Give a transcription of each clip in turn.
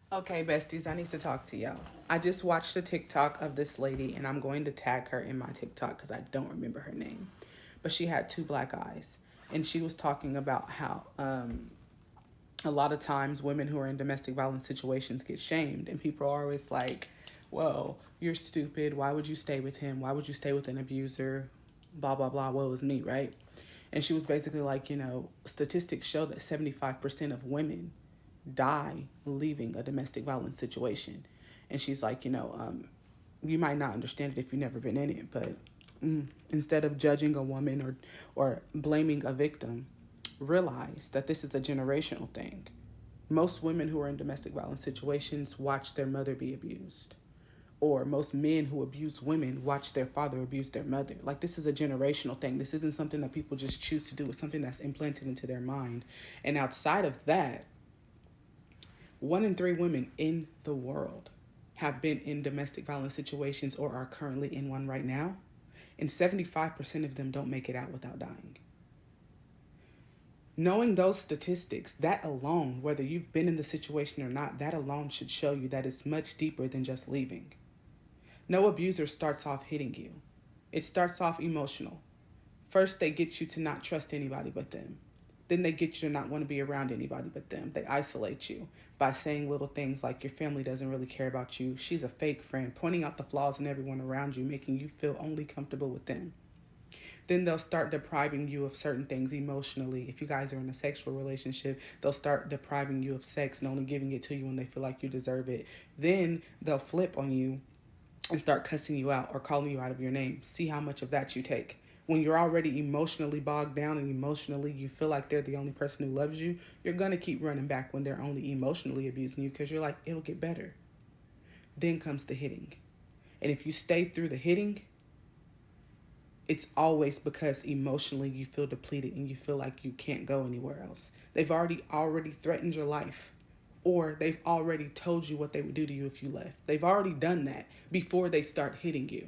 Okay, besties, I need to talk to y'all. I just watched a TikTok of this lady, and I'm going to tag her in my TikTok because I don't remember her name. But she had two black eyes, and she was talking about how a lot of times women who are in domestic violence situations get shamed, and people are always like, "Well, you're stupid. Why would you stay with him? Why would you stay with an abuser? Blah blah blah. Woe is me, right?" And she was basically like, statistics show that 75% of women die leaving a domestic violence situation. And she's like, you might not understand it if you've never been in it, but instead of judging a woman or blaming a victim, realize that this is a generational thing. Most women who are in domestic violence situations watch their mother be abused. Or most men who abuse women watch their father abuse their mother. Like, this is a generational thing. This isn't something that people just choose to do. It's something that's implanted into their mind. And outside of that, 1 in 3 women in the world have been in domestic violence situations or are currently in one right now. And 75% of them don't make it out without dying. Knowing those statistics, that alone, whether you've been in the situation or not, that alone should show you that it's much deeper than just leaving. No abuser starts off hitting you. It starts off emotional. First, they get you to not trust anybody but them. Then they get you to not want to be around anybody but them. They isolate you by saying little things like your family doesn't really care about you. She's a fake friend, pointing out the flaws in everyone around you, making you feel only comfortable with them. Then they'll start depriving you of certain things emotionally. If you guys are in a sexual relationship, they'll start depriving you of sex and only giving it to you when they feel like you deserve it. Then they'll flip on you and start cussing you out or calling you out of your name. See how much of that you take. When you're already emotionally bogged down and emotionally you feel like they're the only person who loves you, you're going to keep running back when they're only emotionally abusing you because you're like, it'll get better. Then comes the hitting. And if you stay through the hitting, it's always because emotionally you feel depleted and you feel like you can't go anywhere else. They've already threatened your life, or they've already told you what they would do to you if you left. They've already done that before they start hitting you.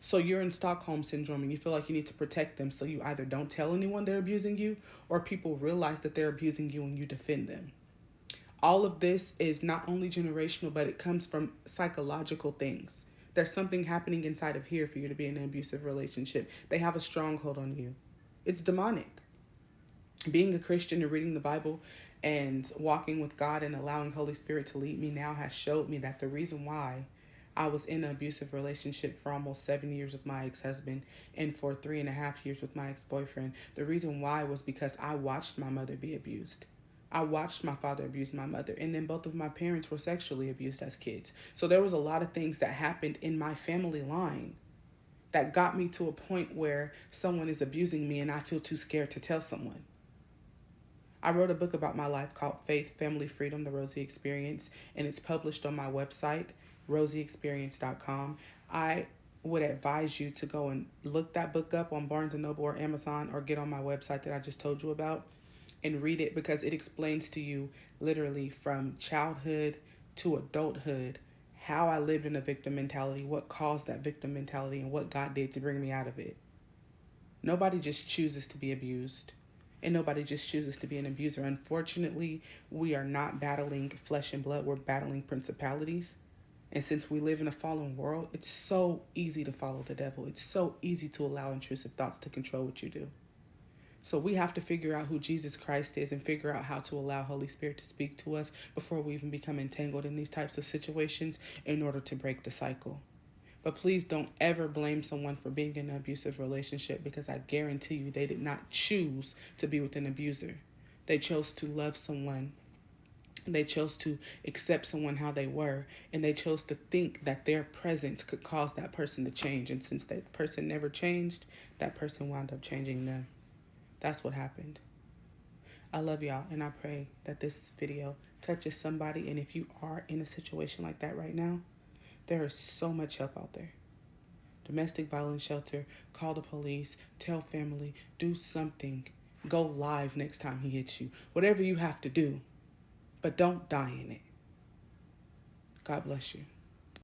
So you're in Stockholm syndrome and you feel like you need to protect them, so you either don't tell anyone they're abusing you or people realize that they're abusing you and you defend them. All of this is not only generational, but it comes from psychological things. There's something happening inside of here for you to be in an abusive relationship. They have a stronghold on you. It's demonic. Being a Christian and reading the Bible and walking with God and allowing Holy Spirit to lead me now has showed me that the reason why I was in an abusive relationship for almost 7 years with my ex-husband and for 3.5 years with my ex-boyfriend, the reason why was because I watched my mother be abused. I watched my father abuse my mother, and then both of my parents were sexually abused as kids. So there was a lot of things that happened in my family line that got me to a point where someone is abusing me and I feel too scared to tell someone. I wrote a book about my life called Faith, Family, Freedom, The Rosie Experience, and it's published on my website, rosieexperience.com. I would advise you to go and look that book up on Barnes & Noble or Amazon, or get on my website that I just told you about and read it, because it explains to you literally from childhood to adulthood how I lived in a victim mentality, what caused that victim mentality, and what God did to bring me out of it. Nobody just chooses to be abused, and nobody just chooses to be an abuser. Unfortunately, we are not battling flesh and blood, we're battling principalities. And since we live in a fallen world, it's so easy to follow the devil. It's so easy to allow intrusive thoughts to control what you do. So we have to figure out who Jesus Christ is and figure out how to allow Holy Spirit to speak to us before we even become entangled in these types of situations in order to break the cycle. But please don't ever blame someone for being in an abusive relationship, because I guarantee you they did not choose to be with an abuser. They chose to love someone. They chose to accept someone how they were, and they chose to think that their presence could cause that person to change. And since that person never changed, that person wound up changing them. That's what happened. I love y'all, and I pray that this video touches somebody. And if you are in a situation like that right now, there is so much help out there. Domestic violence shelter, call the police, tell family, do something. Go live next time he hits you. Whatever you have to do, but don't die in it. God bless you.